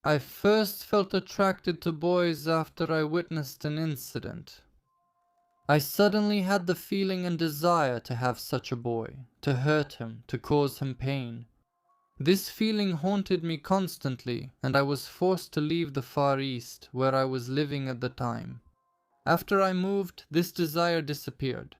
I first felt attracted to boys after I witnessed an incident. I suddenly had the feeling and desire to have such a boy, to hurt him, to cause him pain. This feeling haunted me constantly, and I was forced to leave the Far East, where I was living at the time. After I moved, this desire disappeared.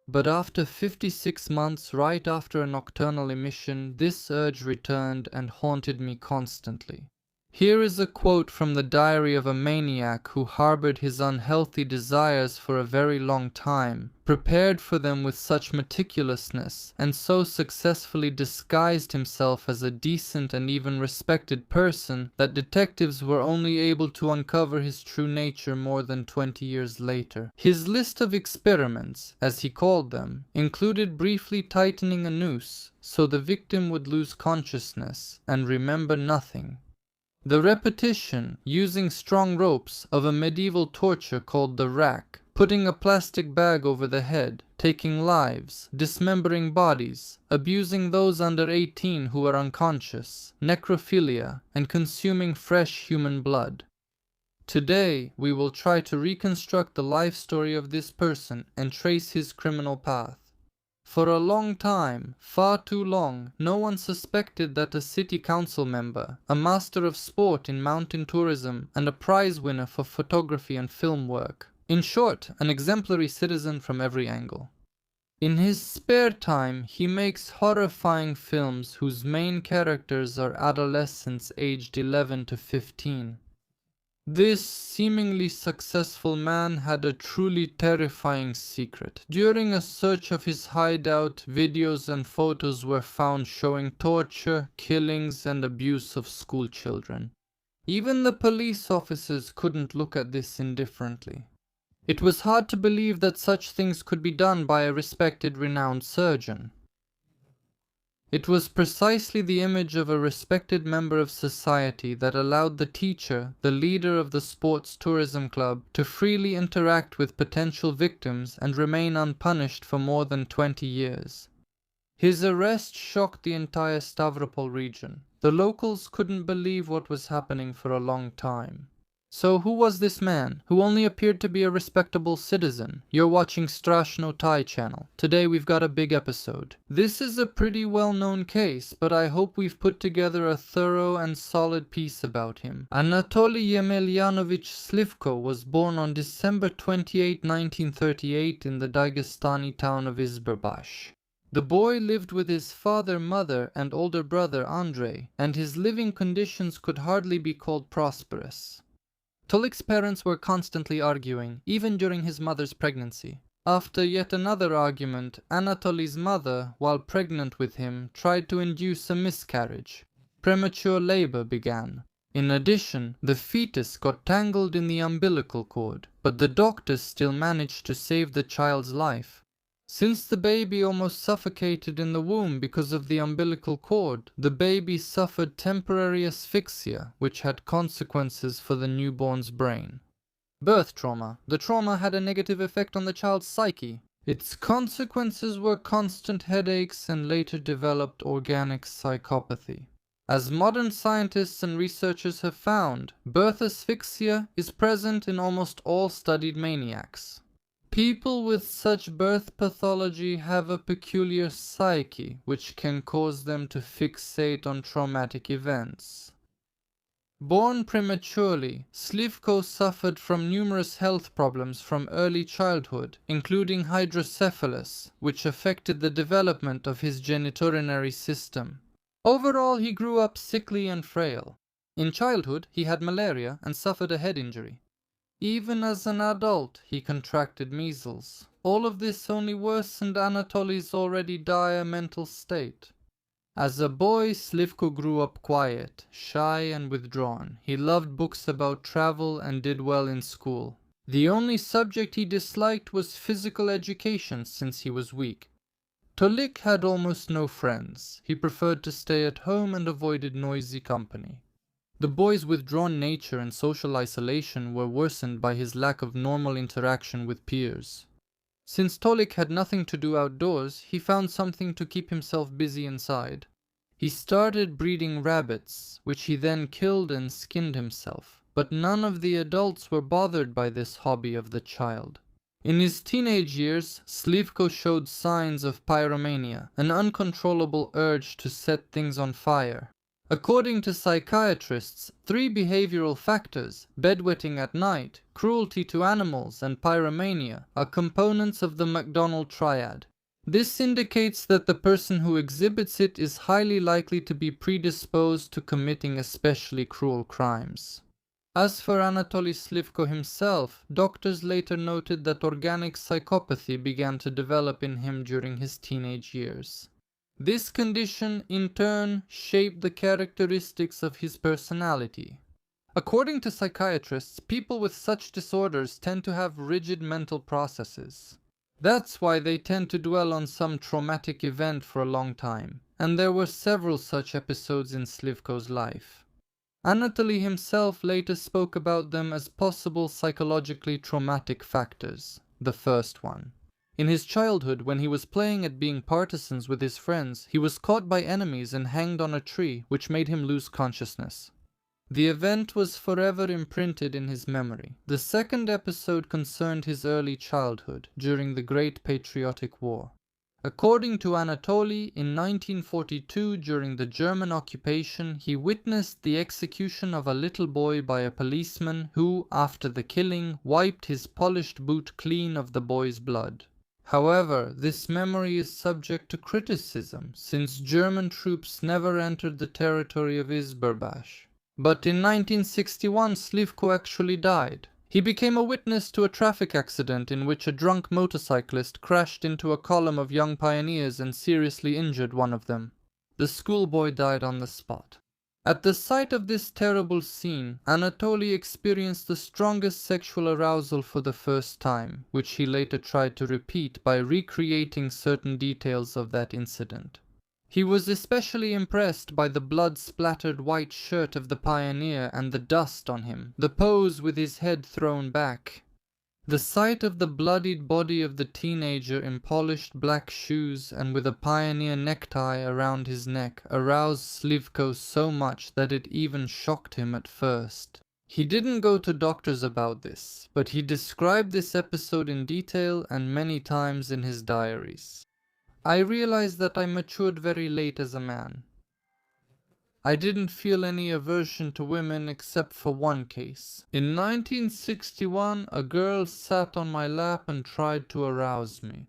But after 56 months, right after a nocturnal emission, this urge returned and haunted me constantly. Here is a quote from the diary of a maniac who harbored his unhealthy desires for a very long time, prepared for them with such meticulousness, and so successfully disguised himself as a decent and even respected person that detectives were only able to uncover his true nature more than 20 years later. His list of experiments, as he called them, included briefly tightening a noose so the victim would lose consciousness and remember nothing. The repetition, using strong ropes, of a medieval torture called the rack, putting a plastic bag over the head, taking lives, dismembering bodies, abusing those under 18 who are unconscious, necrophilia, and consuming fresh human blood. Today, we will try to reconstruct the life story of this person and trace his criminal path. For a long time, far too long, no one suspected that a city council member, a master of sport in mountain tourism, and a prize winner for photography and film work, in short, an exemplary citizen from every angle. In his spare time, he makes horrifying films whose main characters are adolescents aged 11 to 15. This seemingly successful man had a truly terrifying secret. During a search of his hideout, videos and photos were found showing torture, killings, and abuse of school children. Even the police officers couldn't look at this indifferently. It was hard to believe that such things could be done by a respected, renowned surgeon. It was precisely the image of a respected member of society that allowed the teacher, the leader of the sports tourism club, to freely interact with potential victims and remain unpunished for more than 20 years. His arrest shocked the entire Stavropol region. The locals couldn't believe what was happening for a long time. So who was this man, who only appeared to be a respectable citizen? You're watching Strashno Thai channel. Today we've got a big episode. This is a pretty well-known case, but I hope we've put together a thorough and solid piece about him. Anatoly Yemelyanovich Slivko was born on December 28, 1938 in the Dagestani town of Izberbash. The boy lived with his father, mother, and older brother Andrei, and his living conditions could hardly be called prosperous. Tolik's parents were constantly arguing, even during his mother's pregnancy. After yet another argument, Anatoly's mother, while pregnant with him, tried to induce a miscarriage. Premature labor began. In addition, the fetus got tangled in the umbilical cord, but the doctors still managed to save the child's life. Since the baby almost suffocated in the womb because of the umbilical cord, the baby suffered temporary asphyxia, which had consequences for the newborn's brain. Birth trauma. The trauma had a negative effect on the child's psyche. Its consequences were constant headaches and later developed organic psychopathy. As modern scientists and researchers have found, birth asphyxia is present in almost all studied maniacs. People with such birth pathology have a peculiar psyche, which can cause them to fixate on traumatic events. Born prematurely, Slivko suffered from numerous health problems from early childhood, including hydrocephalus, which affected the development of his genitourinary system. Overall, he grew up sickly and frail. In childhood, he had malaria and suffered a head injury. Even as an adult, he contracted measles. All of this only worsened Anatoly's already dire mental state. As a boy, Slivko grew up quiet, shy and withdrawn. He loved books about travel and did well in school. The only subject he disliked was physical education since he was weak. Tolik had almost no friends. He preferred to stay at home and avoided noisy company. The boy's withdrawn nature and social isolation were worsened by his lack of normal interaction with peers. Since Tolik had nothing to do outdoors, he found something to keep himself busy inside. He started breeding rabbits, which he then killed and skinned himself, but none of the adults were bothered by this hobby of the child. In his teenage years, Slivko showed signs of pyromania, an uncontrollable urge to set things on fire. According to psychiatrists, 3 behavioral factors, bedwetting at night, cruelty to animals, and pyromania, are components of the McDonald triad. This indicates that the person who exhibits it is highly likely to be predisposed to committing especially cruel crimes. As for Anatoly Slivko himself, doctors later noted that organic psychopathy began to develop in him during his teenage years. This condition, in turn, shaped the characteristics of his personality. According to psychiatrists, people with such disorders tend to have rigid mental processes. That's why they tend to dwell on some traumatic event for a long time, and there were several such episodes in Slivko's life. Anatoly himself later spoke about them as possible psychologically traumatic factors. The first one. In his childhood, when he was playing at being partisans with his friends, he was caught by enemies and hanged on a tree, which made him lose consciousness. The event was forever imprinted in his memory. The second episode concerned his early childhood, during the Great Patriotic War. According to Anatoly, in 1942, during the German occupation, he witnessed the execution of a little boy by a policeman who, after the killing, wiped his polished boot clean of the boy's blood. However, this memory is subject to criticism, since German troops never entered the territory of Izberbash. But in 1961, Slivko actually died. He became a witness to a traffic accident in which a drunk motorcyclist crashed into a column of young pioneers and seriously injured one of them. The schoolboy died on the spot. At the sight of this terrible scene, Anatoly experienced the strongest sexual arousal for the first time, which he later tried to repeat by recreating certain details of that incident. He was especially impressed by the blood-splattered white shirt of the pioneer and the dust on him, the pose with his head thrown back. The sight of the bloodied body of the teenager in polished black shoes and with a pioneer necktie around his neck aroused Slivko so much that it even shocked him at first. He didn't go to doctors about this, but he described this episode in detail and many times in his diaries. I realized that I matured very late as a man. I didn't feel any aversion to women except for one case. In 1961, a girl sat on my lap and tried to arouse me.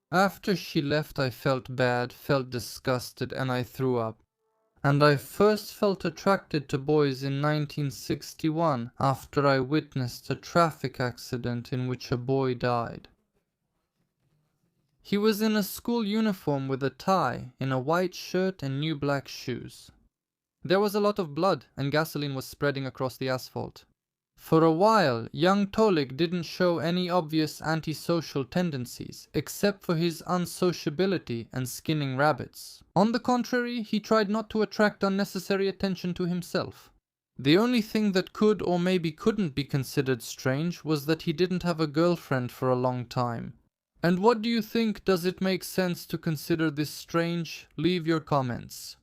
After she left, I felt bad, felt disgusted, and I threw up. And I first felt attracted to boys in 1961 after I witnessed a traffic accident in which a boy died. He was in a school uniform with a tie, in a white shirt and new black shoes. There was a lot of blood and gasoline was spreading across the asphalt. For a while, young Tolik didn't show any obvious antisocial tendencies, except for his unsociability and skinning rabbits. On the contrary, he tried not to attract unnecessary attention to himself. The only thing that could or maybe couldn't be considered strange was that he didn't have a girlfriend for a long time. And what do you think? Does it make sense to consider this strange? Leave your comments.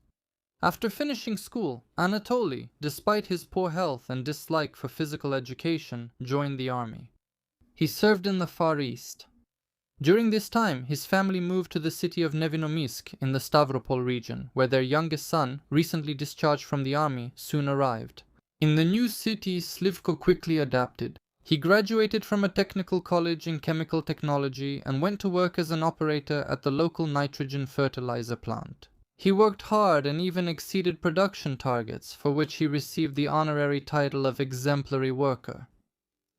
After finishing school, Anatoly, despite his poor health and dislike for physical education, joined the army. He served in the Far East. During this time, his family moved to the city of Nevinomysk in the Stavropol region, where their youngest son, recently discharged from the army, soon arrived. In the new city, Slivko quickly adapted. He graduated from a technical college in chemical technology and went to work as an operator at the local nitrogen fertilizer plant. He worked hard and even exceeded production targets, for which he received the honorary title of exemplary worker.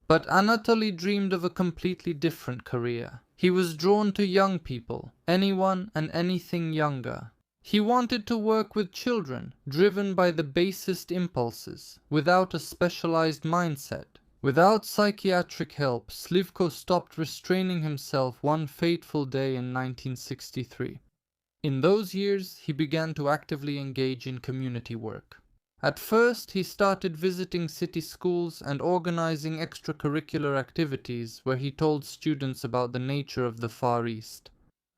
But Anatoly dreamed of a completely different career. He was drawn to young people, anyone and anything younger. He wanted to work with children, driven by the basest impulses, without a specialized mindset. Without psychiatric help, Slivko stopped restraining himself one fateful day in 1963. In those years, he began to actively engage in community work. At first, he started visiting city schools and organizing extracurricular activities where he told students about the nature of the Far East.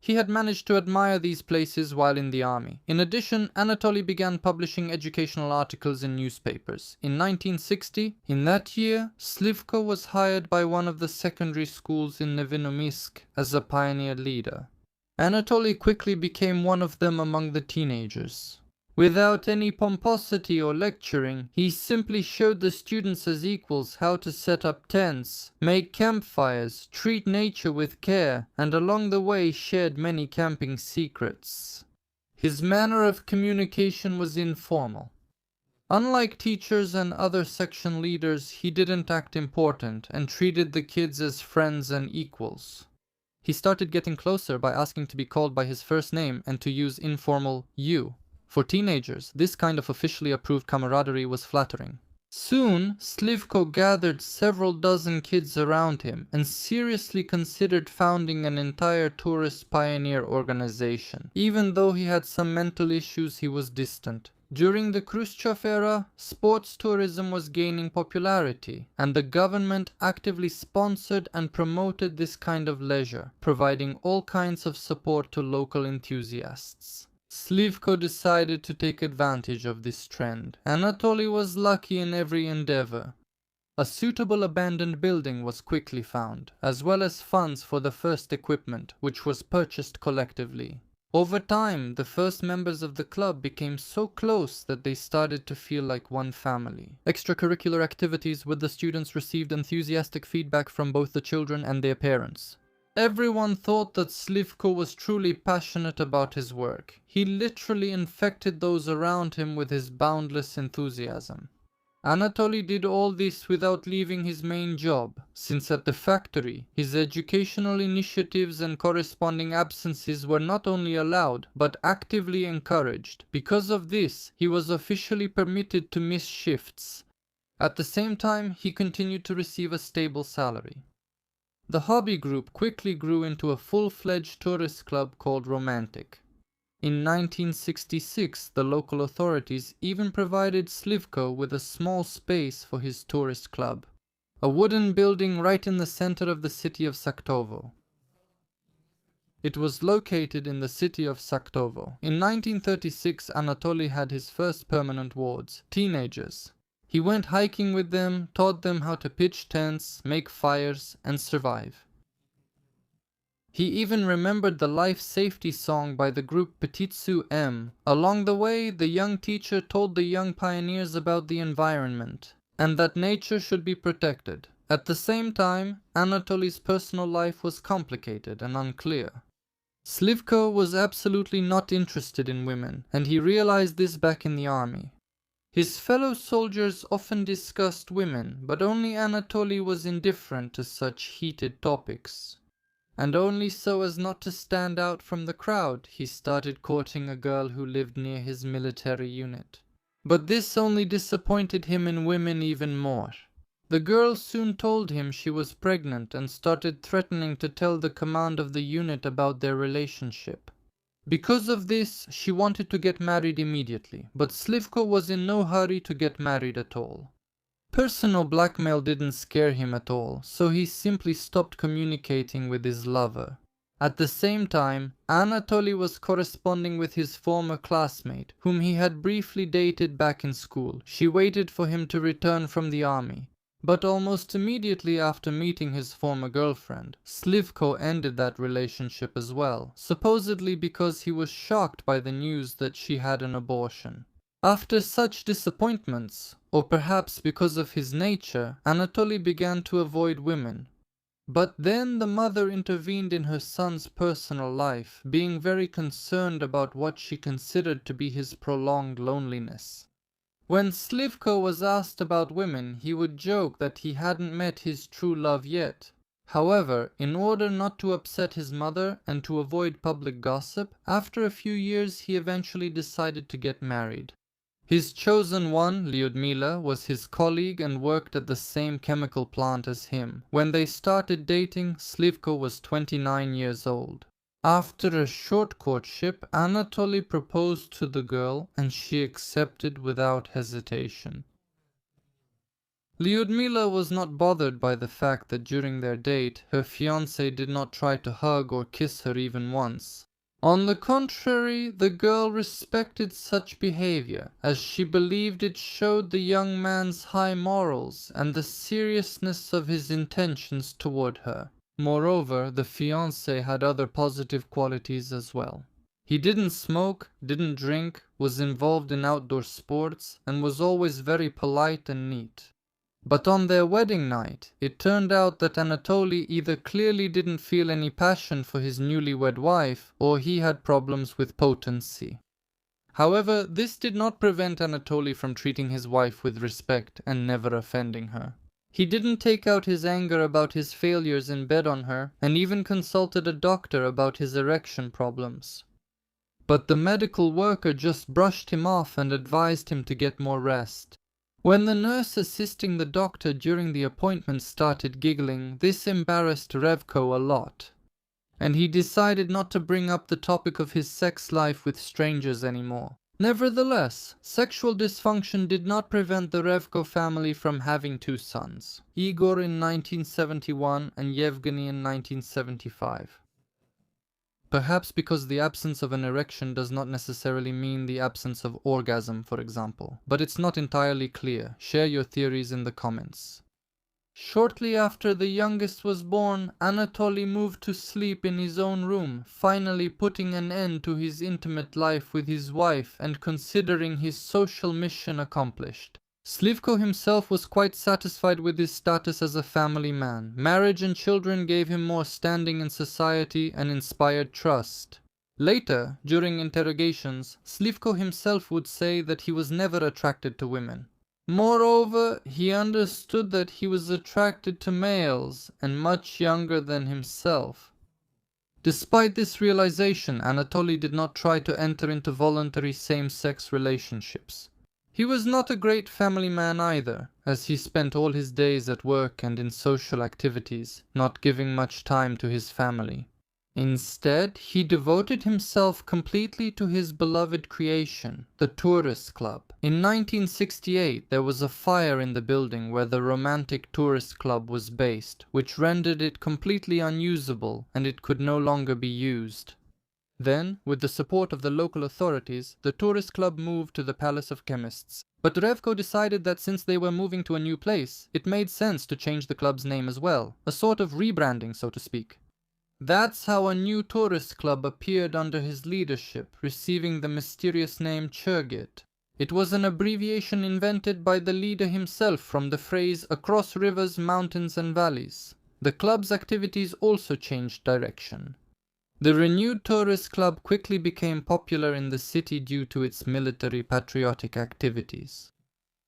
He had managed to admire these places while in the army. In addition, Anatoly began publishing educational articles in newspapers. In 1960, in that year, Slivko was hired by one of the secondary schools in Nevinomisk as a pioneer leader. Anatoly quickly became one of them among the teenagers. Without any pomposity or lecturing, he simply showed the students as equals how to set up tents, make campfires, treat nature with care, and along the way shared many camping secrets. His manner of communication was informal. Unlike teachers and other section leaders, he didn't act important and treated the kids as friends and equals. He started getting closer by asking to be called by his first name and to use informal you. For teenagers, this kind of officially approved camaraderie was flattering. Soon, Slivko gathered several dozen kids around him and seriously considered founding an entire tourist pioneer organization. Even though he had some mental issues, he was distant. During the Khrushchev era, sports tourism was gaining popularity, and the government actively sponsored and promoted this kind of leisure, providing all kinds of support to local enthusiasts. Slivko decided to take advantage of this trend. Anatoly was lucky in every endeavor. A suitable abandoned building was quickly found, as well as funds for the first equipment, which was purchased collectively. Over time, the first members of the club became so close that they started to feel like one family. Extracurricular activities with the students received enthusiastic feedback from both the children and their parents. Everyone thought that Slivko was truly passionate about his work. He literally infected those around him with his boundless enthusiasm. Anatoly did all this without leaving his main job, since at the factory, his educational initiatives and corresponding absences were not only allowed, but actively encouraged. Because of this, he was officially permitted to miss shifts. At the same time, he continued to receive a stable salary. The hobby group quickly grew into a full-fledged tourist club called Romantic. In 1966, the local authorities even provided Slivko with a small space for his tourist club, a wooden building right in the center of the city of Saktovo. It was located in the city of Saktovo. In 1936, Anatoly had his first permanent wards, teenagers. He went hiking with them, taught them how to pitch tents, make fires, and survive. He even remembered the life safety song by the group Petitsu M. Along the way, the young teacher told the young pioneers about the environment, and that nature should be protected. At the same time, Anatoly's personal life was complicated and unclear. Slivko was absolutely not interested in women, and he realized this back in the army. His fellow soldiers often discussed women, but only Anatoly was indifferent to such heated topics. And only so as not to stand out from the crowd, he started courting a girl who lived near his military unit. But this only disappointed him in women even more. The girl soon told him she was pregnant and started threatening to tell the command of the unit about their relationship. Because of this, she wanted to get married immediately, but Slivko was in no hurry to get married at all. Personal blackmail didn't scare him at all, so he simply stopped communicating with his lover. At the same time, Anatoly was corresponding with his former classmate, whom he had briefly dated back in school. She waited for him to return from the army. But almost immediately after meeting his former girlfriend, Slivko ended that relationship as well, supposedly because he was shocked by the news that she had an abortion. After such disappointments, or perhaps because of his nature, Anatoly began to avoid women. But then the mother intervened in her son's personal life, being very concerned about what she considered to be his prolonged loneliness. When Slivko was asked about women, he would joke that he hadn't met his true love yet. However, in order not to upset his mother and to avoid public gossip, after a few years he eventually decided to get married. His chosen one, Lyudmila, was his colleague and worked at the same chemical plant as him. When they started dating, Slivko was 29 years old. After a short courtship, Anatoly proposed to the girl and she accepted without hesitation. Lyudmila was not bothered by the fact that during their date, her fiancé did not try to hug or kiss her even once. On the contrary, the girl respected such behavior, as she believed it showed the young man's high morals and the seriousness of his intentions toward her. Moreover, the fiancé had other positive qualities as well. He didn't smoke, didn't drink, was involved in outdoor sports, and was always very polite and neat. But on their wedding night, it turned out that Anatoly either clearly didn't feel any passion for his newlywed wife, or he had problems with potency. However, this did not prevent Anatoly from treating his wife with respect and never offending her. He didn't take out his anger about his failures in bed on her, and even consulted a doctor about his erection problems. But the medical worker just brushed him off and advised him to get more rest. When the nurse assisting the doctor during the appointment started giggling, this embarrassed Revko a lot, and he decided not to bring up the topic of his sex life with strangers anymore. Nevertheless, sexual dysfunction did not prevent the Revko family from having two sons, Igor in 1971 and Yevgeny in 1975. Perhaps because the absence of an erection does not necessarily mean the absence of orgasm, for example, but it's not entirely clear. Share your theories in the comments. Shortly after the youngest was born, Anatoly moved to sleep in his own room, finally putting an end to his intimate life with his wife and considering his social mission accomplished. Slivko himself was quite satisfied with his status as a family man. Marriage and children gave him more standing in society and inspired trust. Later, during interrogations, Slivko himself would say that he was never attracted to women. Moreover, he understood that he was attracted to males, and much younger than himself. Despite this realization, Anatoly did not try to enter into voluntary same-sex relationships. He was not a great family man either, as he spent all his days at work and in social activities, not giving much time to his family. Instead, he devoted himself completely to his beloved creation, the tourist club. In 1968, there was a fire in the building where the romantic tourist club was based, which rendered it completely unusable and it could no longer be used. Then, with the support of the local authorities, the tourist club moved to the Palace of Chemists. But Revko decided that since they were moving to a new place, it made sense to change the club's name as well, a sort of rebranding, so to speak. That's how a new tourist club appeared under his leadership, receiving the mysterious name Churgit. It was an abbreviation invented by the leader himself from the phrase "across rivers, mountains and valleys." The club's activities also changed direction. The renewed tourist club quickly became popular in the city due to its military patriotic activities.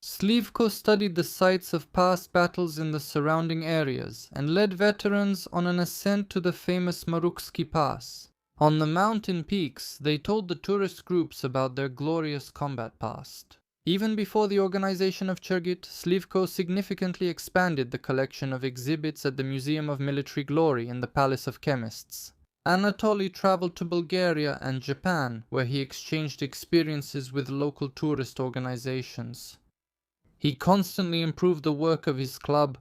Slivko studied the sites of past battles in the surrounding areas and led veterans on an ascent to the famous Maruksky Pass. On the mountain peaks, they told the tourist groups about their glorious combat past. Even before the organization of Churgit, Slivko significantly expanded the collection of exhibits at the Museum of Military Glory in the Palace of Chemists. Anatoly traveled to Bulgaria and Japan, where he exchanged experiences with local tourist organizations. He constantly improved the work of his club.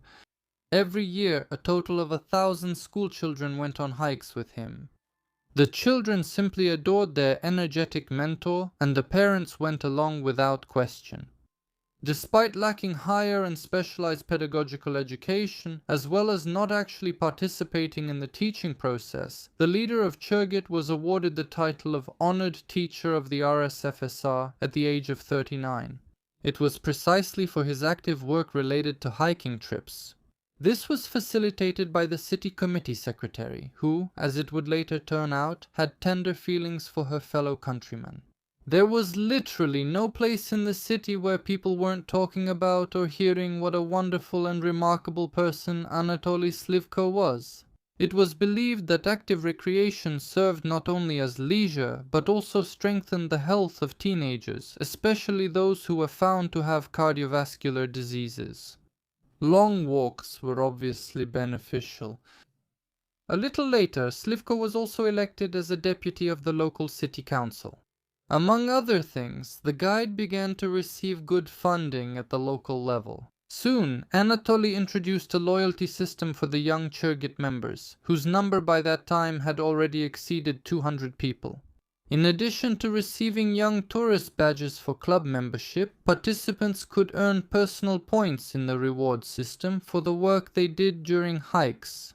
Every year, a total of 1,000 schoolchildren went on hikes with him. The children simply adored their energetic mentor, and the parents went along without question. Despite lacking higher and specialized pedagogical education, as well as not actually participating in the teaching process, the leader of Churgit was awarded the title of Honored Teacher of the RSFSR at the age of 39. It was precisely for his active work related to hiking trips. This was facilitated by the city committee secretary, who, as it would later turn out, had tender feelings for her fellow countrymen. There was literally no place in the city where people weren't talking about or hearing what a wonderful and remarkable person Anatoly Slivko was. It was believed that active recreation served not only as leisure, but also strengthened the health of teenagers, especially those who were found to have cardiovascular diseases. Long walks were obviously beneficial. A little later, Slivko was also elected as a deputy of the local city council. Among other things, the guide began to receive good funding at the local level. Soon, Anatoly introduced a loyalty system for the young Churgit members, whose number by that time had already exceeded 200 people. In addition to receiving young tourist badges for club membership, participants could earn personal points in the reward system for the work they did during hikes.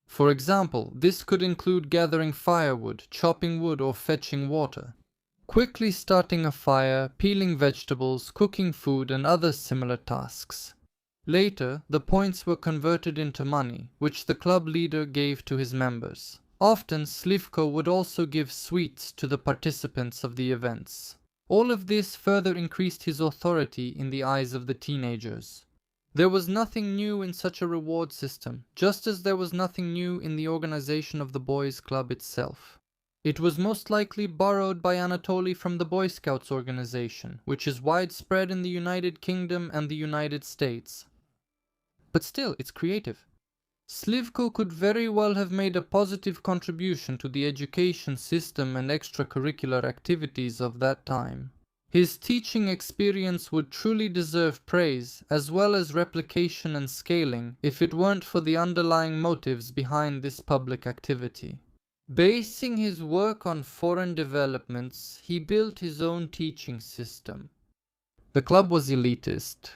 For example, this could include gathering firewood, chopping wood, or fetching water. Quickly starting a fire, peeling vegetables, cooking food, and other similar tasks. Later, the points were converted into money, which the club leader gave to his members. Often, Slivko would also give sweets to the participants of the events. All of this further increased his authority in the eyes of the teenagers. There was nothing new in such a reward system, just as there was nothing new in the organization of the boys' club itself. It was most likely borrowed by Anatoly from the Boy Scouts organization, which is widespread in the United Kingdom and the United States. But still, it's creative. Slivko could very well have made a positive contribution to the education system and extracurricular activities of that time. His teaching experience would truly deserve praise, as well as replication and scaling, if it weren't for the underlying motives behind this public activity. Basing his work on foreign developments, he built his own teaching system. The club was elitist.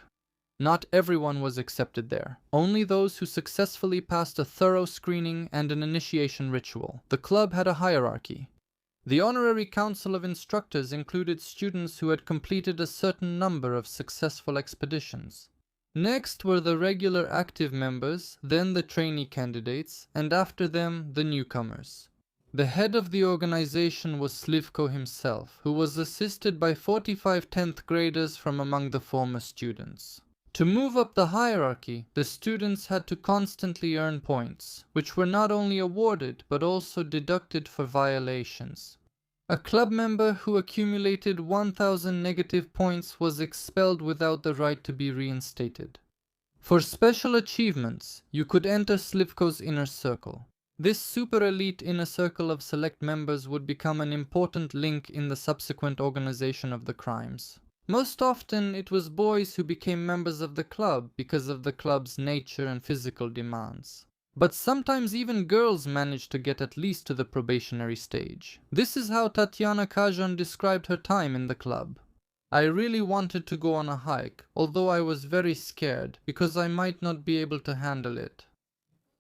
Not everyone was accepted there. Only those who successfully passed a thorough screening and an initiation ritual. The club had a hierarchy. The honorary council of instructors included students who had completed a certain number of successful expeditions. Next were the regular active members, then the trainee candidates, and after them the newcomers. The head of the organization was Slivko himself, who was assisted by 45 10th graders from among the former students. To move up the hierarchy, the students had to constantly earn points, which were not only awarded but also deducted for violations. A club member who accumulated 1,000 negative points was expelled without the right to be reinstated. For special achievements, you could enter Slivko's inner circle. This super elite inner circle of select members would become an important link in the subsequent organization of the crimes. Most often, it was boys who became members of the club because of the club's nature and physical demands. But sometimes even girls managed to get at least to the probationary stage. This is how Tatiana Kazhan described her time in the club. I really wanted to go on a hike, although I was very scared because I might not be able to handle it.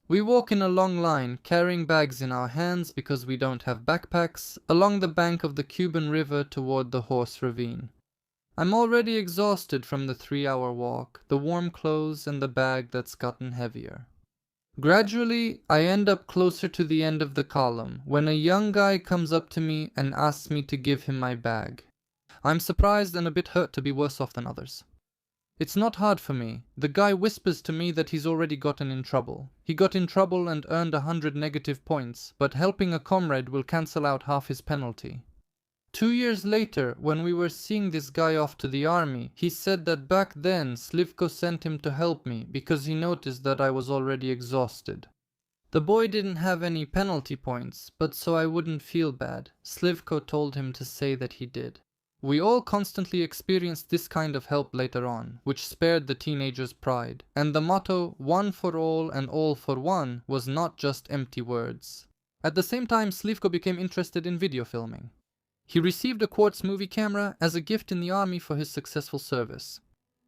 We walk in a long line, carrying bags in our hands because we don't have backpacks, along the bank of the Cuban River toward the Horse Ravine. I'm already exhausted from the 3-hour walk, the warm clothes, and the bag that's gotten heavier. Gradually, I end up closer to the end of the column, when a young guy comes up to me and asks me to give him my bag. I'm surprised and a bit hurt to be worse off than others. It's not hard for me. The guy whispers to me that he's already gotten in trouble. He got in trouble and earned 100 negative points, but helping a comrade will cancel out half his penalty. 2 years later, when we were seeing this guy off to the army, he said that back then Slivko sent him to help me because he noticed that I was already exhausted. The boy didn't have any penalty points, but so I wouldn't feel bad, Slivko told him to say that he did. We all constantly experienced this kind of help later on, which spared the teenagers' pride, and the motto, one for all and all for one, was not just empty words. At the same time, Slivko became interested in video filming. He received a quartz movie camera as a gift in the army for his successful service.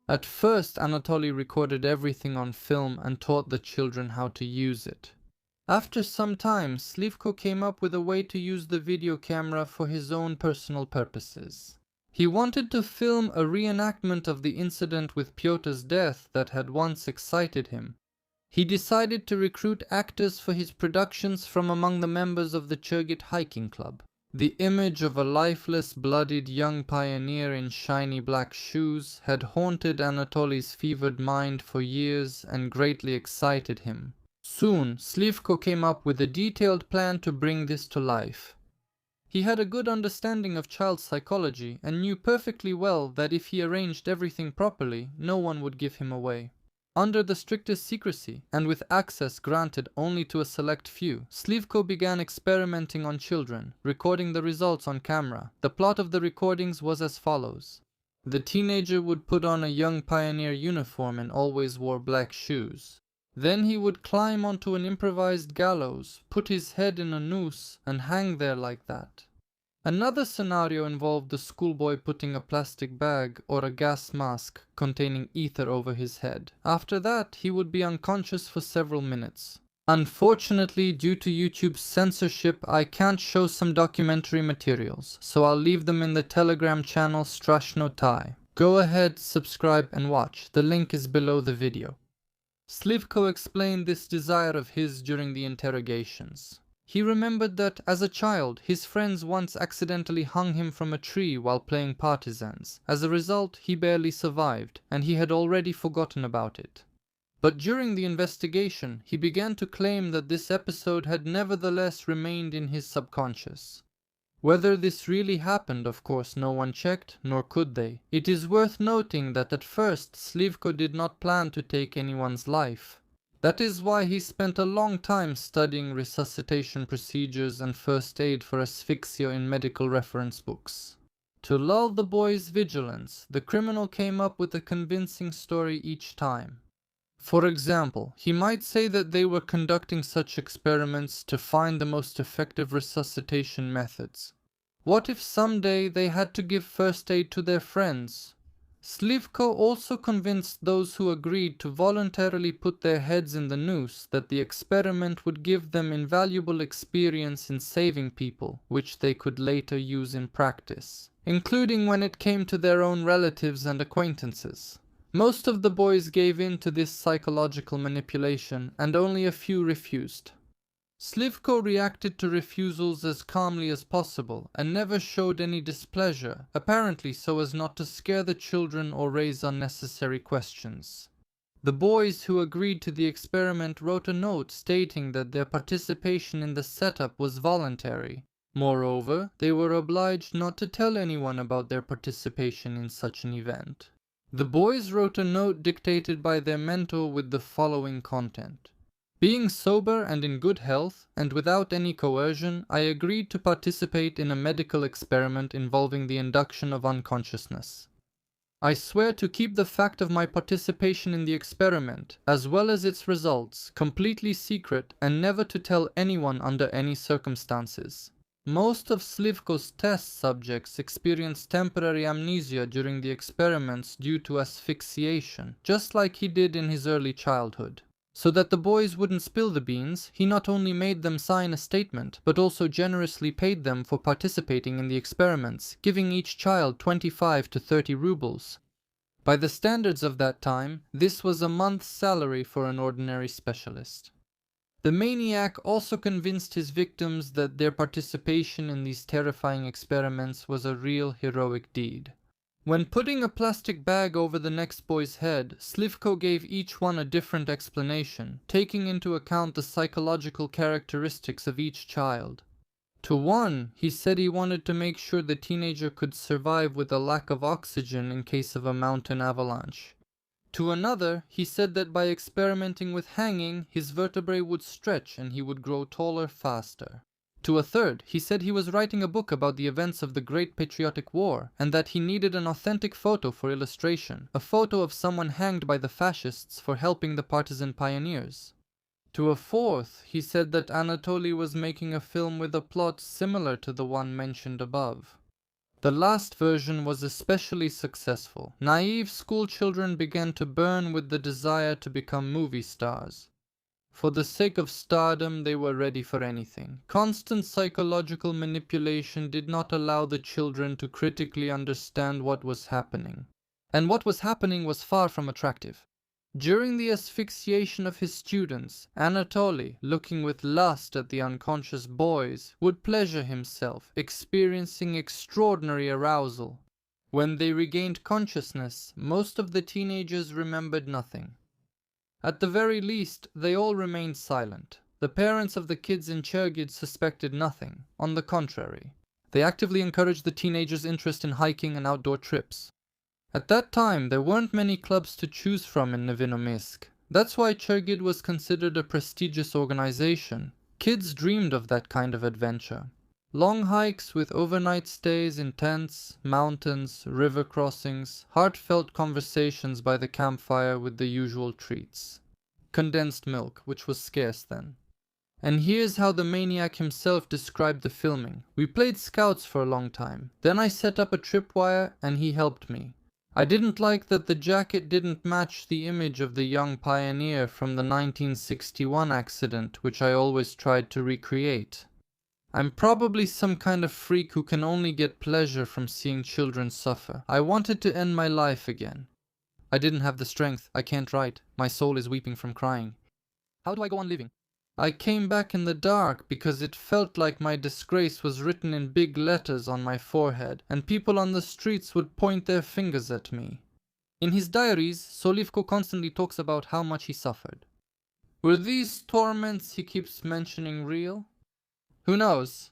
At first, Anatoly recorded everything on film and taught the children how to use it. After some time, Slivko came up with a way to use the video camera for his own personal purposes. He wanted to film a reenactment of the incident with Pyotr's death that had once excited him. He decided to recruit actors for his productions from among the members of the Churgit Hiking Club. The image of a lifeless, bloodied young pioneer in shiny black shoes had haunted Anatoly's fevered mind for years and greatly excited him. Soon, Slivko came up with a detailed plan to bring this to life. He had a good understanding of child psychology and knew perfectly well that if he arranged everything properly, no one would give him away. Under the strictest secrecy, and with access granted only to a select few, Slivko began experimenting on children, recording the results on camera. The plot of the recordings was as follows. The teenager would put on a young pioneer uniform and always wore black shoes. Then he would climb onto an improvised gallows, put his head in a noose, and hang there like that. Another scenario involved the schoolboy putting a plastic bag or a gas mask containing ether over his head. After that, he would be unconscious for several minutes. Unfortunately, due to YouTube's censorship, I can't show some documentary materials, so I'll leave them in the Telegram channel Strashno Tai. Go ahead, subscribe and watch. The link is below the video. Slivko explained this desire of his during the interrogations. He remembered that, as a child, his friends once accidentally hung him from a tree while playing partisans. As a result, he barely survived, and he had already forgotten about it. But during the investigation, he began to claim that this episode had nevertheless remained in his subconscious. Whether this really happened, of course, no one checked, nor could they. It is worth noting that at first, Slivko did not plan to take anyone's life. That is why he spent a long time studying resuscitation procedures and first aid for asphyxia in medical reference books. To lull the boy's vigilance, the criminal came up with a convincing story each time. For example, he might say that they were conducting such experiments to find the most effective resuscitation methods. What if someday they had to give first aid to their friends? Slivko also convinced those who agreed to voluntarily put their heads in the noose that the experiment would give them invaluable experience in saving people, which they could later use in practice, including when it came to their own relatives and acquaintances. Most of the boys gave in to this psychological manipulation, and only a few refused. Slivko reacted to refusals as calmly as possible, and never showed any displeasure, apparently so as not to scare the children or raise unnecessary questions. The boys who agreed to the experiment wrote a note stating that their participation in the setup was voluntary. Moreover, they were obliged not to tell anyone about their participation in such an event. The boys wrote a note dictated by their mentor with the following content. Being sober and in good health, and without any coercion, I agreed to participate in a medical experiment involving the induction of unconsciousness. I swear to keep the fact of my participation in the experiment, as well as its results, completely secret and never to tell anyone under any circumstances. Most of Slivko's test subjects experienced temporary amnesia during the experiments due to asphyxiation, just like he did in his early childhood. So that the boys wouldn't spill the beans, he not only made them sign a statement, but also generously paid them for participating in the experiments, giving each child 25 to 30 rubles. By the standards of that time, this was a month's salary for an ordinary specialist. The maniac also convinced his victims that their participation in these terrifying experiments was a real heroic deed. When putting a plastic bag over the next boy's head, Slivko gave each one a different explanation, taking into account the psychological characteristics of each child. To one, he said he wanted to make sure the teenager could survive with a lack of oxygen in case of a mountain avalanche. To another, he said that by experimenting with hanging, his vertebrae would stretch and he would grow taller faster. To a third, he said he was writing a book about the events of the Great Patriotic War, and that he needed an authentic photo for illustration, a photo of someone hanged by the fascists for helping the partisan pioneers. To a fourth, he said that Anatoly was making a film with a plot similar to the one mentioned above. The last version was especially successful. Naive school children began to burn with the desire to become movie stars. For the sake of stardom, they were ready for anything. Constant psychological manipulation did not allow the children to critically understand what was happening. And what was happening was far from attractive. During the asphyxiation of his students, Anatoly, looking with lust at the unconscious boys, would pleasure himself, experiencing extraordinary arousal. When they regained consciousness, most of the teenagers remembered nothing. At the very least, they all remained silent. The parents of the kids in Chergid suspected nothing. On the contrary, they actively encouraged the teenagers' interest in hiking and outdoor trips. At that time, there weren't many clubs to choose from in Nevinomysk. That's why Chergid was considered a prestigious organization. Kids dreamed of that kind of adventure. Long hikes with overnight stays in tents, mountains, river crossings, heartfelt conversations by the campfire with the usual treats. Condensed milk, which was scarce then. And here's how the maniac himself described the filming. We played scouts for a long time. Then I set up a tripwire and he helped me. I didn't like that the jacket didn't match the image of the young pioneer from the 1961 accident, which I always tried to recreate. I'm probably some kind of freak who can only get pleasure from seeing children suffer. I wanted to end my life again. I didn't have the strength. I can't write. My soul is weeping from crying. How do I go on living? I came back in the dark because it felt like my disgrace was written in big letters on my forehead, and people on the streets would point their fingers at me. In his diaries, Slivko constantly talks about how much he suffered. Were these torments he keeps mentioning real? Who knows?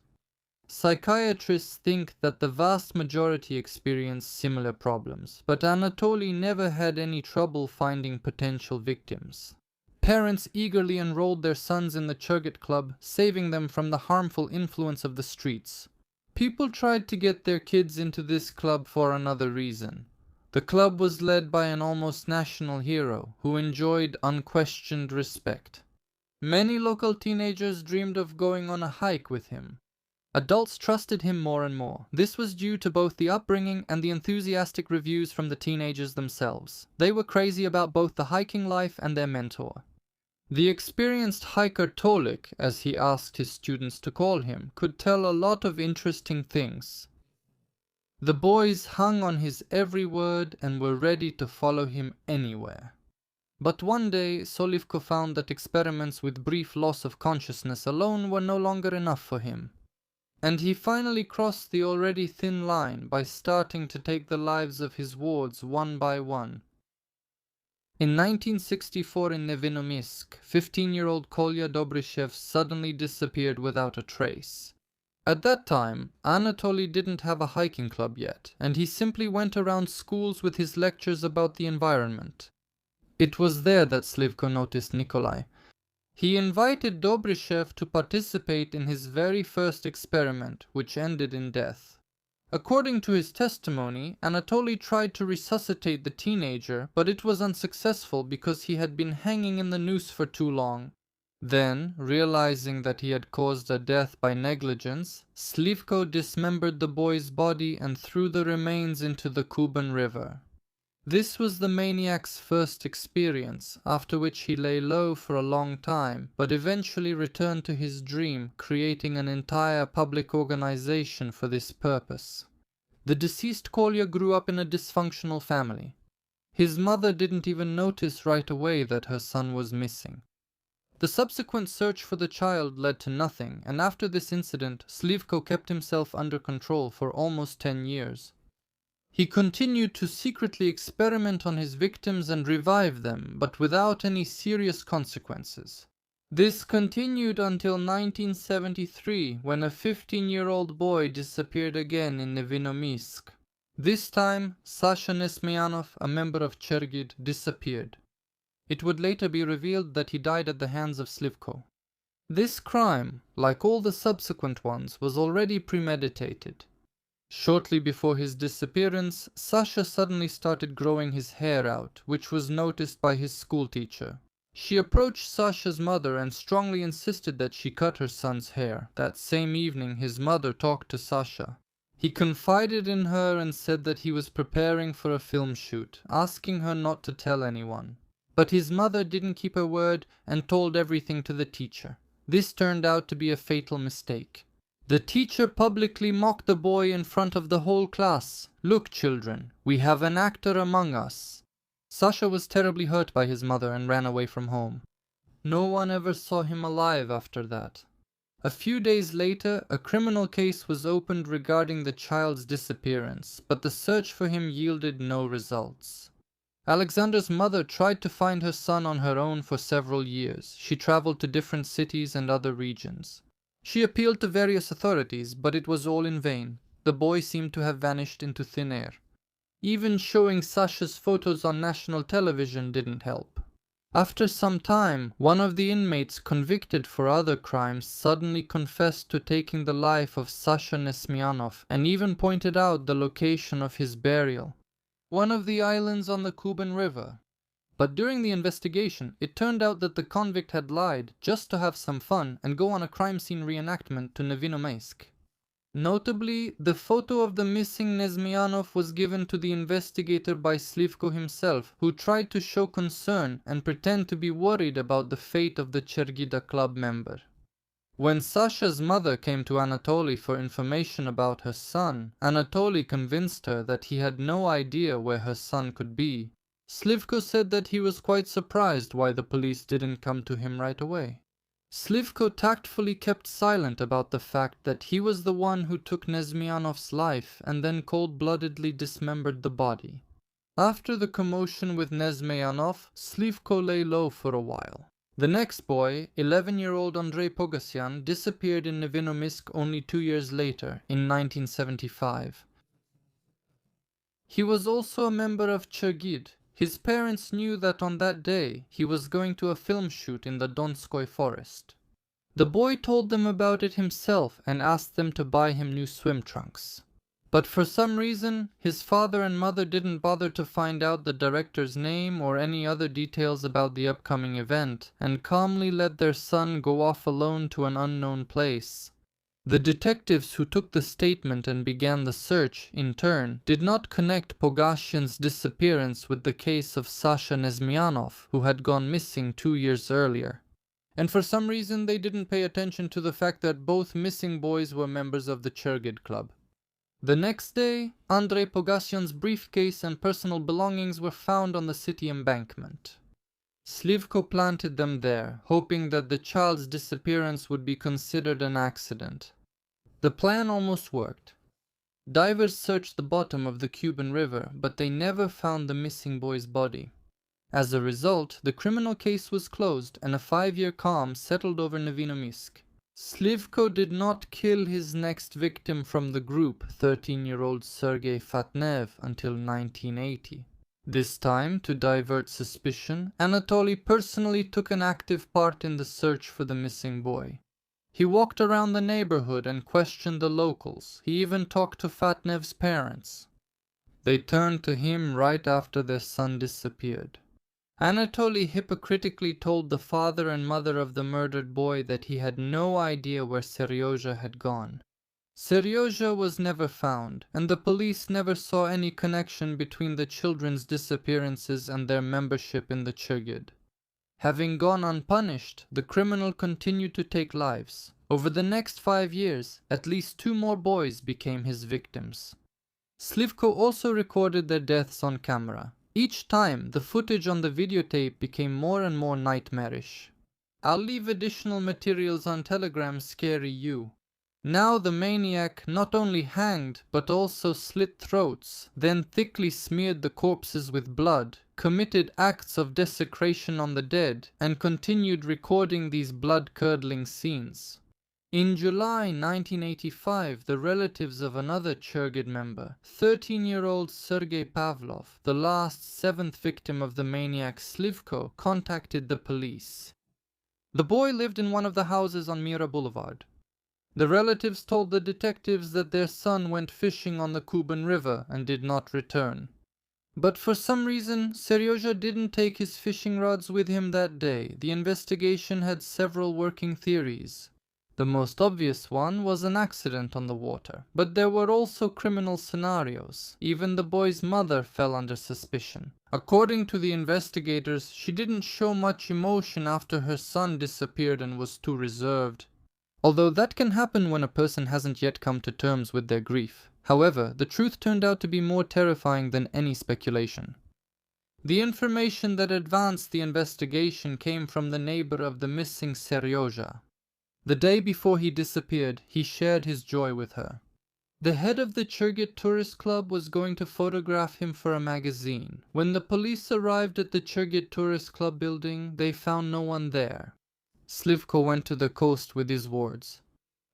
Psychiatrists think that the vast majority experience similar problems, but Anatoly never had any trouble finding potential victims. Parents eagerly enrolled their sons in the Churget Club, saving them from the harmful influence of the streets. People tried to get their kids into this club for another reason. The club was led by an almost national hero who enjoyed unquestioned respect. Many local teenagers dreamed of going on a hike with him. Adults trusted him more and more. This was due to both the upbringing and the enthusiastic reviews from the teenagers themselves. They were crazy about both the hiking life and their mentor. The experienced hiker Tolik, as he asked his students to call him, could tell a lot of interesting things. The boys hung on his every word and were ready to follow him anywhere. But one day, Slivko found that experiments with brief loss of consciousness alone were no longer enough for him. And he finally crossed the already thin line by starting to take the lives of his wards one by one. In 1964 in Nevinomysk, 15-year-old Kolya Dobryshev suddenly disappeared without a trace. At that time, Anatoly didn't have a hiking club yet, and he simply went around schools with his lectures about the environment. It was there that Slivko noticed Nikolai. He invited Dobryshev to participate in his very first experiment, which ended in death. According to his testimony, Anatoly tried to resuscitate the teenager, but it was unsuccessful because he had been hanging in the noose for too long. Then, realizing that he had caused a death by negligence, Slivko dismembered the boy's body and threw the remains into the Kuban River. This was the maniac's first experience, after which he lay low for a long time, but eventually returned to his dream, creating an entire public organization for this purpose. The deceased Kolya grew up in a dysfunctional family. His mother didn't even notice right away that her son was missing. The subsequent search for the child led to nothing, and after this incident, Slivko kept himself under control for almost 10 years. He continued to secretly experiment on his victims and revive them, but without any serious consequences. This continued until 1973, when a 15-year-old boy disappeared again in Nevinomysk. This time, Sasha Nesmyanov, a member of Chergid, disappeared. It would later be revealed that he died at the hands of Slivko. This crime, like all the subsequent ones, was already premeditated. Shortly before his disappearance, Sasha suddenly started growing his hair out, which was noticed by his schoolteacher. She approached Sasha's mother and strongly insisted that she cut her son's hair. That same evening, his mother talked to Sasha. He confided in her and said that he was preparing for a film shoot, asking her not to tell anyone. But his mother didn't keep her word and told everything to the teacher. This turned out to be a fatal mistake. The teacher publicly mocked the boy in front of the whole class. "Look, children, we have an actor among us." Sasha was terribly hurt by his mother and ran away from home. No one ever saw him alive after that. A few days later, a criminal case was opened regarding the child's disappearance, but the search for him yielded no results. Alexander's mother tried to find her son on her own for several years. She traveled to different cities and other regions. She appealed to various authorities, but it was all in vain. The boy seemed to have vanished into thin air. Even showing Sasha's photos on national television didn't help. After some time, one of the inmates convicted for other crimes suddenly confessed to taking the life of Sasha Nesmyanov and even pointed out the location of his burial, one of the islands on the Kuban River. But during the investigation, it turned out that the convict had lied just to have some fun and go on a crime scene reenactment to Nevinomaisk. Notably, the photo of the missing Nesmyanov was given to the investigator by Slivko himself, who tried to show concern and pretend to be worried about the fate of the Chergida club member. When Sasha's mother came to Anatoly for information about her son, Anatoly convinced her that he had no idea where her son could be. Slivko said that he was quite surprised why the police didn't come to him right away. Slivko tactfully kept silent about the fact that he was the one who took Nesmyanov's life and then cold-bloodedly dismembered the body. After the commotion with Nesmyanov, Slivko lay low for a while. The next boy, 11-year-old Andrei Pogasyan, disappeared in Nevinomaisk only 2 years later, in 1975. He was also a member of Chergid. His parents knew that on that day, he was going to a film shoot in the Donskoy forest. The boy told them about it himself and asked them to buy him new swim trunks. But for some reason, his father and mother didn't bother to find out the director's name or any other details about the upcoming event, and calmly let their son go off alone to an unknown place. The detectives who took the statement and began the search, in turn, did not connect Pogasyan's disappearance with the case of Sasha Nesmyanov, who had gone missing 2 years earlier. And for some reason they didn't pay attention to the fact that both missing boys were members of the Chergid club. The next day, Andrei Pogasyan's briefcase and personal belongings were found on the city embankment. Slivko planted them there, hoping that the child's disappearance would be considered an accident. The plan almost worked. Divers searched the bottom of the Kuban River, but they never found the missing boy's body. As a result, the criminal case was closed and a 5-year calm settled over Nevinomaisk. Slivko did not kill his next victim from the group, 13-year-old Sergei Fatnev, until 1980. This time, to divert suspicion, Anatoly personally took an active part in the search for the missing boy. He walked around the neighborhood and questioned the locals. He even talked to Fatnev's parents. They turned to him right after their son disappeared. Anatoly hypocritically told the father and mother of the murdered boy that he had no idea where Seryozha had gone. Seryozha was never found, and the police never saw any connection between the children's disappearances and their membership in the Chergid. Having gone unpunished, the criminal continued to take lives. Over the next 5 years, at least 2 more boys became his victims. Slivko also recorded their deaths on camera. Each time, the footage on the videotape became more and more nightmarish. I'll leave additional materials on Telegram Scary You. Now the maniac not only hanged, but also slit throats, then thickly smeared the corpses with blood, committed acts of desecration on the dead, and continued recording these blood-curdling scenes. In July 1985, the relatives of another Chergid member, 13-year-old Sergei Pavlov, the last 7th victim of the maniac Slivko, contacted the police. The boy lived in one of the houses on Mira Boulevard. The relatives told the detectives that their son went fishing on the Kuban River and did not return. But for some reason, Seryozha didn't take his fishing rods with him that day. The investigation had several working theories. The most obvious one was an accident on the water, but there were also criminal scenarios. Even the boy's mother fell under suspicion. According to the investigators, she didn't show much emotion after her son disappeared and was too reserved. Although that can happen when a person hasn't yet come to terms with their grief. However, the truth turned out to be more terrifying than any speculation. The information that advanced the investigation came from the neighbor of the missing Seryozha. The day before he disappeared, he shared his joy with her. The head of the Chergid Tourist Club was going to photograph him for a magazine. When the police arrived at the Chergid Tourist Club building, they found no one there. Slivko went to the coast with his wards.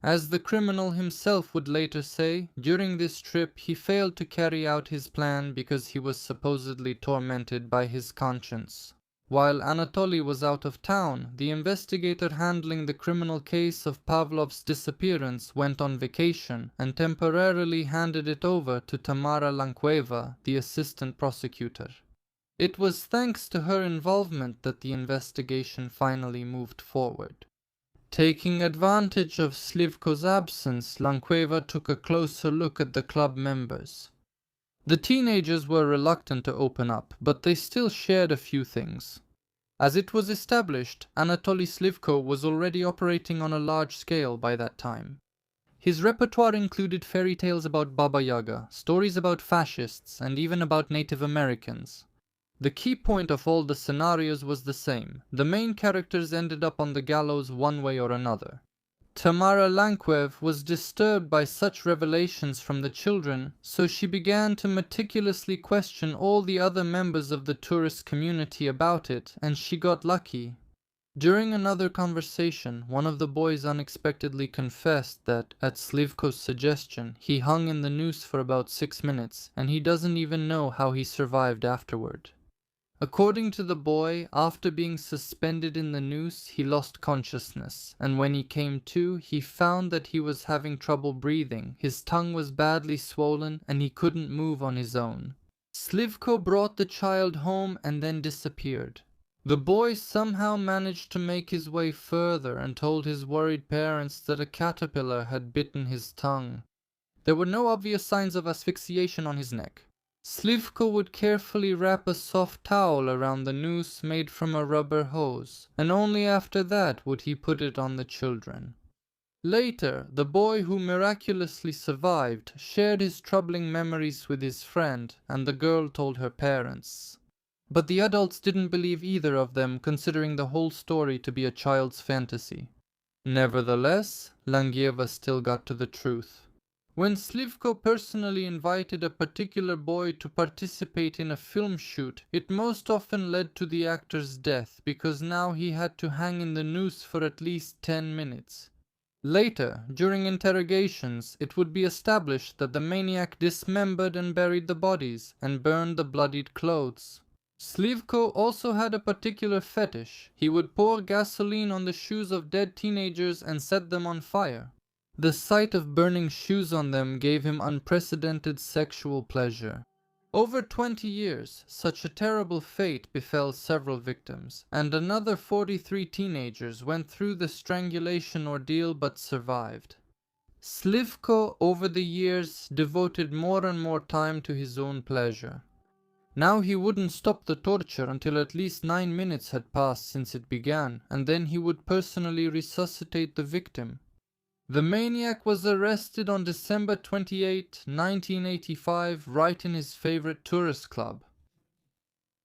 As the criminal himself would later say, during this trip he failed to carry out his plan because he was supposedly tormented by his conscience. While Anatoly was out of town, the investigator handling the criminal case of Pavlov's disappearance went on vacation and temporarily handed it over to Tamara Lankueva, the assistant prosecutor. It was thanks to her involvement that the investigation finally moved forward. Taking advantage of Slivko's absence, Lankueva took a closer look at the club members. The teenagers were reluctant to open up, but they still shared a few things. As it was established, Anatoly Slivko was already operating on a large scale by that time. His repertoire included fairy tales about Baba Yaga, stories about fascists, and even about Native Americans. The key point of all the scenarios was the same. The main characters ended up on the gallows one way or another. Tamara Lankuev was disturbed by such revelations from the children, so she began to meticulously question all the other members of the tourist community about it, and she got lucky. During another conversation, one of the boys unexpectedly confessed that, at Slivko's suggestion, he hung in the noose for about 6 minutes, and he doesn't even know how he survived afterward. According to the boy, after being suspended in the noose, he lost consciousness, and when he came to, he found that he was having trouble breathing, his tongue was badly swollen, and he couldn't move on his own. Slivko brought the child home and then disappeared. The boy somehow managed to make his way further and told his worried parents that a caterpillar had bitten his tongue. There were no obvious signs of asphyxiation on his neck. Slivko would carefully wrap a soft towel around the noose made from a rubber hose, and only after that would he put it on the children. Later, the boy who miraculously survived shared his troubling memories with his friend, and the girl told her parents. But the adults didn't believe either of them, considering the whole story to be a child's fantasy. Nevertheless, Langieva still got to the truth. When Slivko personally invited a particular boy to participate in a film shoot, it most often led to the actor's death, because now he had to hang in the noose for at least 10 minutes. Later, during interrogations, it would be established that the maniac dismembered and buried the bodies, and burned the bloodied clothes. Slivko also had a particular fetish. He would pour gasoline on the shoes of dead teenagers and set them on fire. The sight of burning shoes on them gave him unprecedented sexual pleasure. Over 20 years, such a terrible fate befell several victims, and another 43 teenagers went through the strangulation ordeal but survived. Slivko, over the years, devoted more and more time to his own pleasure. Now he wouldn't stop the torture until at least 9 minutes had passed since it began, and then he would personally resuscitate the victim. The maniac was arrested on December 28, 1985, right in his favorite tourist club.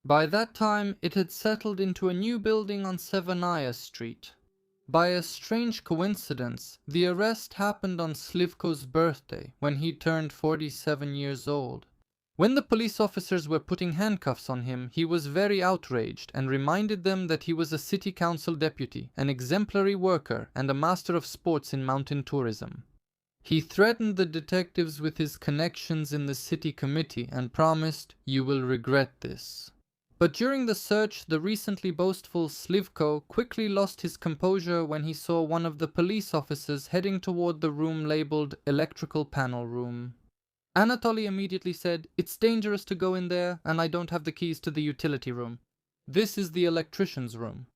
By that time, it had settled into a new building on Severnaya Street. By a strange coincidence, the arrest happened on Slivko's birthday, when he turned 47 years old. When the police officers were putting handcuffs on him, he was very outraged and reminded them that he was a city council deputy, an exemplary worker, and a master of sports in mountain tourism. He threatened the detectives with his connections in the city committee and promised, "You will regret this." But during the search, the recently boastful Slivko quickly lost his composure when he saw one of the police officers heading toward the room labeled Electrical Panel Room. Anatoly immediately said, "It's dangerous to go in there, and I don't have the keys to the utility room. This is the electrician's room."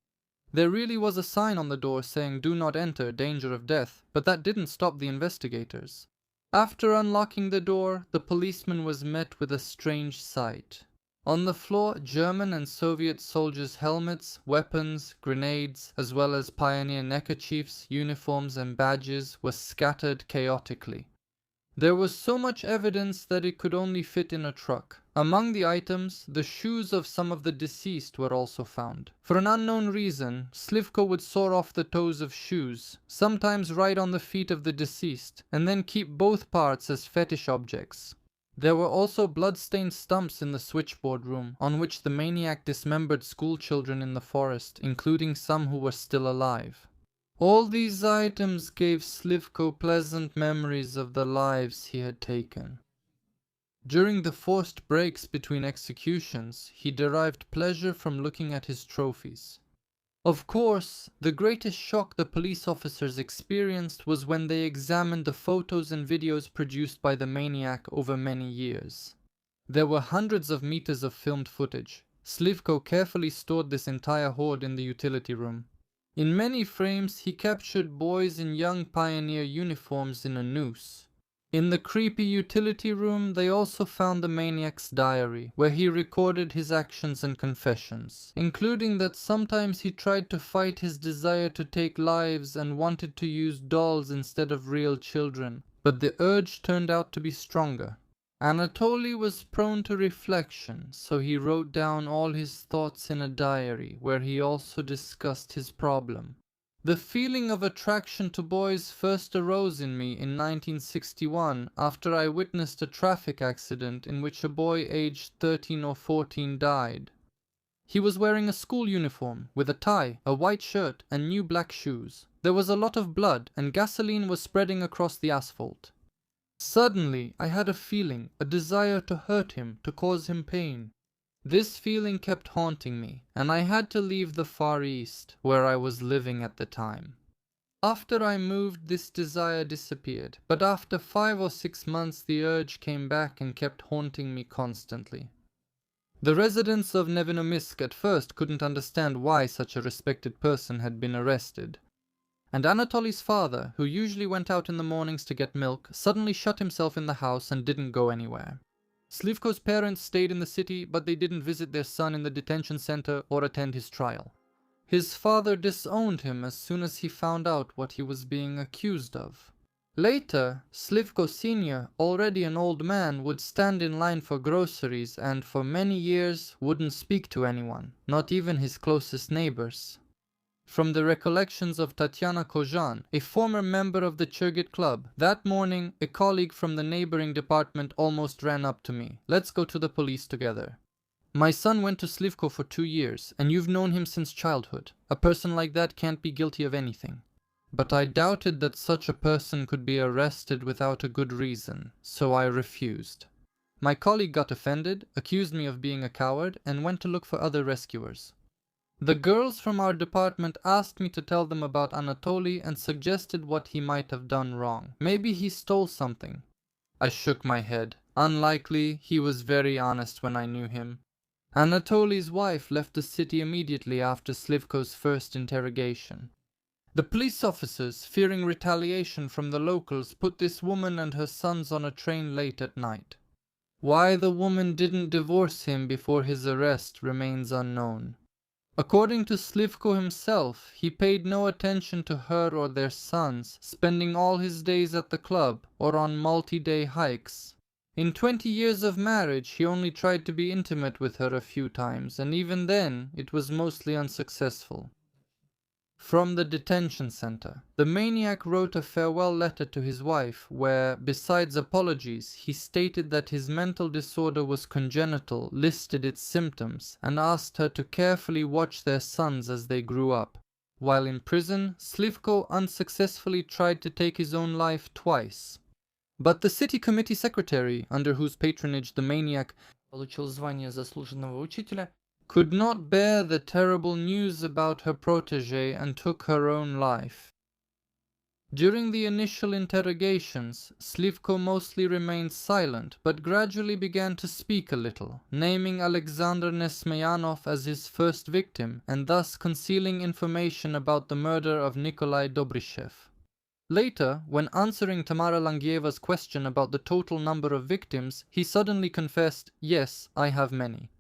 There really was a sign on the door saying, "Do not enter, danger of death," but that didn't stop the investigators. After unlocking the door, the policeman was met with a strange sight. On the floor, German and Soviet soldiers' helmets, weapons, grenades, as well as pioneer neckerchiefs, uniforms, and badges were scattered chaotically. There was so much evidence that it could only fit in a truck. Among the items, the shoes of some of the deceased were also found. For an unknown reason, Slivko would saw off the toes of shoes, sometimes right on the feet of the deceased, and then keep both parts as fetish objects. There were also blood-stained stumps in the switchboard room, on which the maniac dismembered schoolchildren in the forest, including some who were still alive. All these items gave Slivko pleasant memories of the lives he had taken. During the forced breaks between executions, he derived pleasure from looking at his trophies. Of course, the greatest shock the police officers experienced was when they examined the photos and videos produced by the maniac over many years. There were hundreds of meters of filmed footage. Slivko carefully stored this entire hoard in the utility room. In many frames, he captured boys in young pioneer uniforms in a noose. In the creepy utility room, they also found the maniac's diary, where he recorded his actions and confessions, including that sometimes he tried to fight his desire to take lives and wanted to use dolls instead of real children, but the urge turned out to be stronger. Anatoly was prone to reflection, so he wrote down all his thoughts in a diary, where he also discussed his problem. The feeling of attraction to boys first arose in me in 1961 after I witnessed a traffic accident in which a boy aged 13 or 14 died. He was wearing a school uniform with a tie, a white shirt, and new black shoes. There was a lot of blood, and gasoline was spreading across the asphalt. Suddenly, I had a feeling, a desire to hurt him, to cause him pain. This feeling kept haunting me, and I had to leave the Far East, where I was living at the time. After I moved, this desire disappeared, but after 5 or 6 months the urge came back and kept haunting me constantly. The residents of Nevinomisk at first couldn't understand why such a respected person had been arrested. And Anatoly's father, who usually went out in the mornings to get milk, suddenly shut himself in the house and didn't go anywhere. Slivko's parents stayed in the city, but they didn't visit their son in the detention center or attend his trial. His father disowned him as soon as he found out what he was being accused of. Later, Slivko Sr., already an old man, would stand in line for groceries and for many years wouldn't speak to anyone, not even his closest neighbors. From the recollections of Tatyana Kozhan, a former member of the Chirgit Club, that morning a colleague from the neighboring department almost ran up to me. "Let's go to the police together. My son went to Slivko for 2 years, and you've known him since childhood. A person like that can't be guilty of anything." But I doubted that such a person could be arrested without a good reason, so I refused. My colleague got offended, accused me of being a coward, and went to look for other rescuers. The girls from our department asked me to tell them about Anatoly and suggested what he might have done wrong. Maybe he stole something. I shook my head. Unlikely, he was very honest when I knew him. Anatoly's wife left the city immediately after Slivko's first interrogation. The police officers, fearing retaliation from the locals, put this woman and her sons on a train late at night. Why the woman didn't divorce him before his arrest remains unknown. According to Slivko himself, he paid no attention to her or their sons, spending all his days at the club or on multi-day hikes. In 20 years of marriage, he only tried to be intimate with her a few times, and even then, it was mostly unsuccessful. From the detention center, the maniac wrote a farewell letter to his wife where, besides apologies, he stated that his mental disorder was congenital, listed its symptoms, and asked her to carefully watch their sons as they grew up. While in prison, Slivko unsuccessfully tried to take his own life twice. But the city committee secretary, under whose patronage the maniac получил звание заслуженного учителя, could not bear the terrible news about her protege and took her own life. During the initial interrogations, Slivko mostly remained silent, but gradually began to speak a little, naming Alexander Nesmeyanov as his first victim, and thus concealing information about the murder of Nikolai Dobryshev. Later, when answering Tamara Langieva's question about the total number of victims, he suddenly confessed, "Yes, I have many."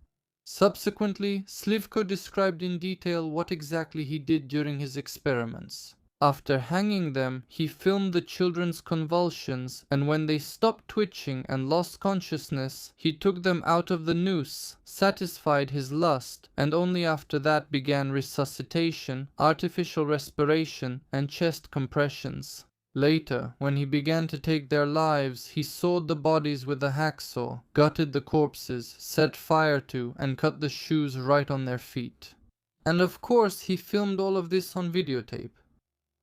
Subsequently, Slivko described in detail what exactly he did during his experiments. After hanging them, he filmed the children's convulsions, and when they stopped twitching and lost consciousness, he took them out of the noose, satisfied his lust, and only after that began resuscitation, artificial respiration, and chest compressions. Later, when he began to take their lives, he sawed the bodies with a hacksaw, gutted the corpses, set fire to, and cut the shoes right on their feet. And of course, he filmed all of this on videotape.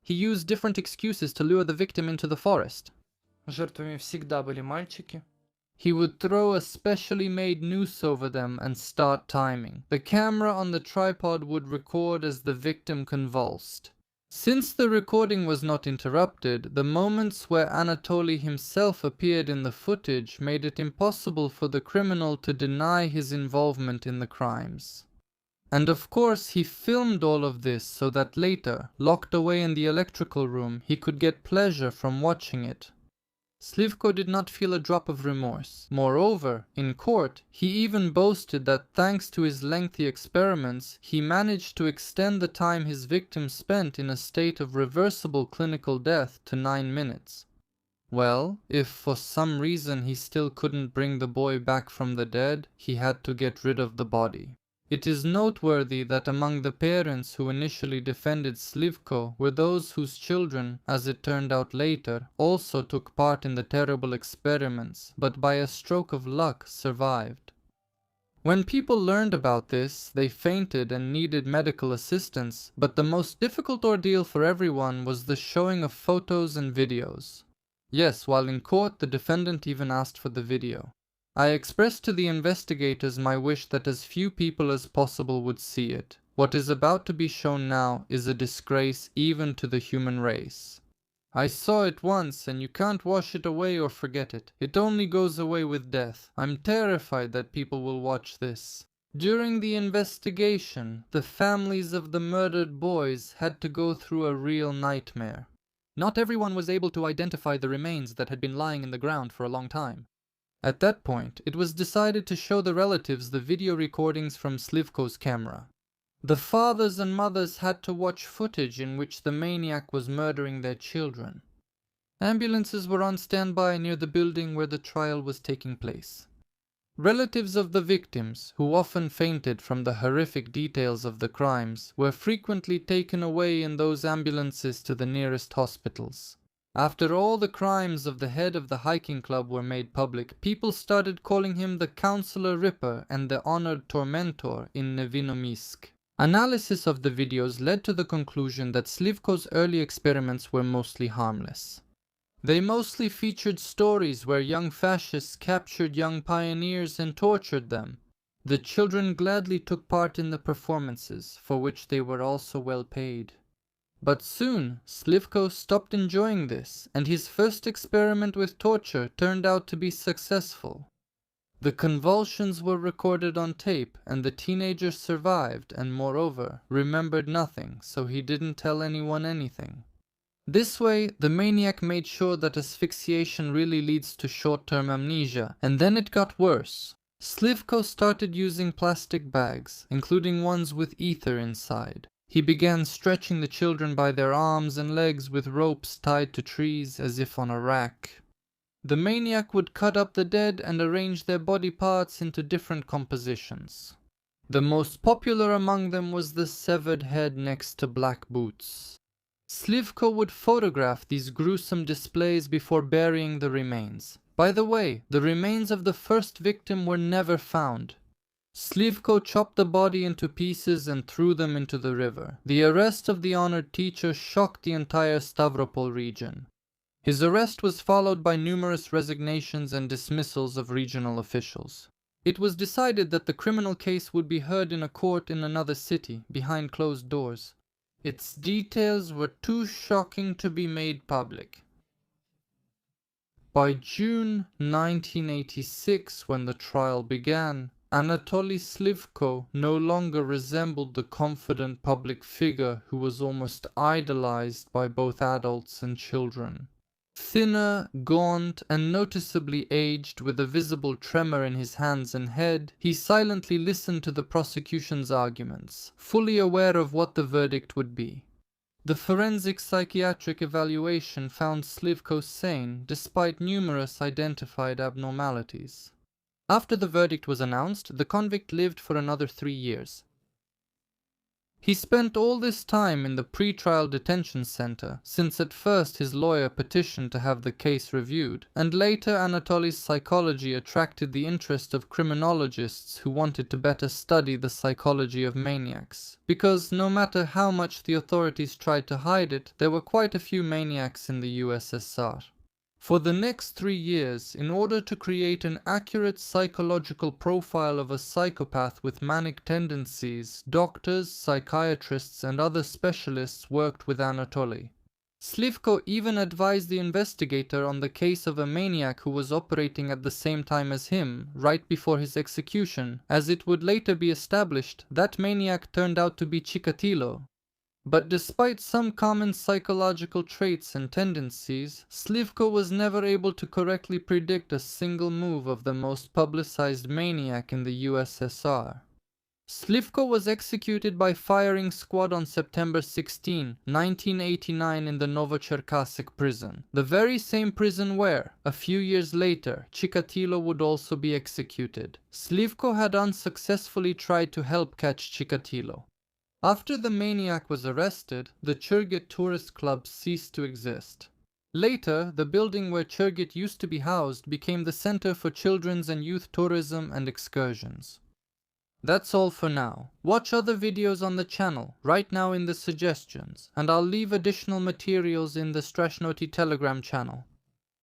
He used different excuses to lure the victim into the forest. Жертвами всегда были мальчики. He would throw a specially made noose over them and start timing. The camera on the tripod would record as the victim convulsed. Since the recording was not interrupted, the moments where Anatoly himself appeared in the footage made it impossible for the criminal to deny his involvement in the crimes. And of course he filmed all of this so that later, locked away in the electrical room, he could get pleasure from watching it. Slivko did not feel a drop of remorse. Moreover, in court, he even boasted that thanks to his lengthy experiments, he managed to extend the time his victim spent in a state of reversible clinical death to 9 minutes. Well, if for some reason he still couldn't bring the boy back from the dead, he had to get rid of the body. It is noteworthy that among the parents who initially defended Slivko were those whose children, as it turned out later, also took part in the terrible experiments, but by a stroke of luck survived. When people learned about this, they fainted and needed medical assistance, but the most difficult ordeal for everyone was the showing of photos and videos. Yes, while in court, the defendant even asked for the video. I expressed to the investigators my wish that as few people as possible would see it. What is about to be shown now is a disgrace even to the human race. I saw it once and you can't wash it away or forget it. It only goes away with death. I'm terrified that people will watch this. During the investigation, the families of the murdered boys had to go through a real nightmare. Not everyone was able to identify the remains that had been lying in the ground for a long time. At that point, it was decided to show the relatives the video recordings from Slivko's camera. The fathers and mothers had to watch footage in which the maniac was murdering their children. Ambulances were on standby near the building where the trial was taking place. Relatives of the victims, who often fainted from the horrific details of the crimes, were frequently taken away in those ambulances to the nearest hospitals. After all the crimes of the head of the hiking club were made public, people started calling him the Counselor Ripper and the Honored Tormentor in Nevinomysk. Analysis of the videos led to the conclusion that Slivko's early experiments were mostly harmless. They mostly featured stories where young fascists captured young pioneers and tortured them. The children gladly took part in the performances, for which they were also well paid. But soon, Slivko stopped enjoying this, and his first experiment with torture turned out to be successful. The convulsions were recorded on tape, and the teenager survived and, moreover, remembered nothing, so he didn't tell anyone anything. This way, the maniac made sure that asphyxiation really leads to short-term amnesia, and then it got worse. Slivko started using plastic bags, including ones with ether inside. He began stretching the children by their arms and legs with ropes tied to trees as if on a rack. The maniac would cut up the dead and arrange their body parts into different compositions. The most popular among them was the severed head next to black boots. Slivko would photograph these gruesome displays before burying the remains. By the way, the remains of the first victim were never found. Slivko chopped the body into pieces and threw them into the river. The arrest of the honored teacher shocked the entire Stavropol region. His arrest was followed by numerous resignations and dismissals of regional officials. It was decided that the criminal case would be heard in a court in another city, behind closed doors. Its details were too shocking to be made public. By June 1986, when the trial began, Anatoly Slivko no longer resembled the confident public figure who was almost idolized by both adults and children. Thinner, gaunt, and noticeably aged, with a visible tremor in his hands and head, he silently listened to the prosecution's arguments, fully aware of what the verdict would be. The forensic psychiatric evaluation found Slivko sane, despite numerous identified abnormalities. After the verdict was announced, the convict lived for another 3 years. He spent all this time in the pre-trial detention center, since at first his lawyer petitioned to have the case reviewed, and later Anatoly's psychology attracted the interest of criminologists who wanted to better study the psychology of maniacs. Because no matter how much the authorities tried to hide it, there were quite a few maniacs in the USSR. For the next 3 years, in order to create an accurate psychological profile of a psychopath with manic tendencies, doctors, psychiatrists, and other specialists worked with Anatoly. Slivko even advised the investigator on the case of a maniac who was operating at the same time as him, right before his execution, as it would later be established that maniac turned out to be Chikatilo. But despite some common psychological traits and tendencies, Slivko was never able to correctly predict a single move of the most publicized maniac in the USSR. Slivko was executed by firing squad on September 16, 1989 in the Novocherkassk prison, the very same prison where, a few years later, Chikatilo would also be executed. Slivko had unsuccessfully tried to help catch Chikatilo. After the maniac was arrested, the Churgit tourist club ceased to exist. Later, the building where Churgit used to be housed became the center for children's and youth tourism and excursions. That's all for now. Watch other videos on the channel, right now in the suggestions, and I'll leave additional materials in the Strashnoti Telegram channel.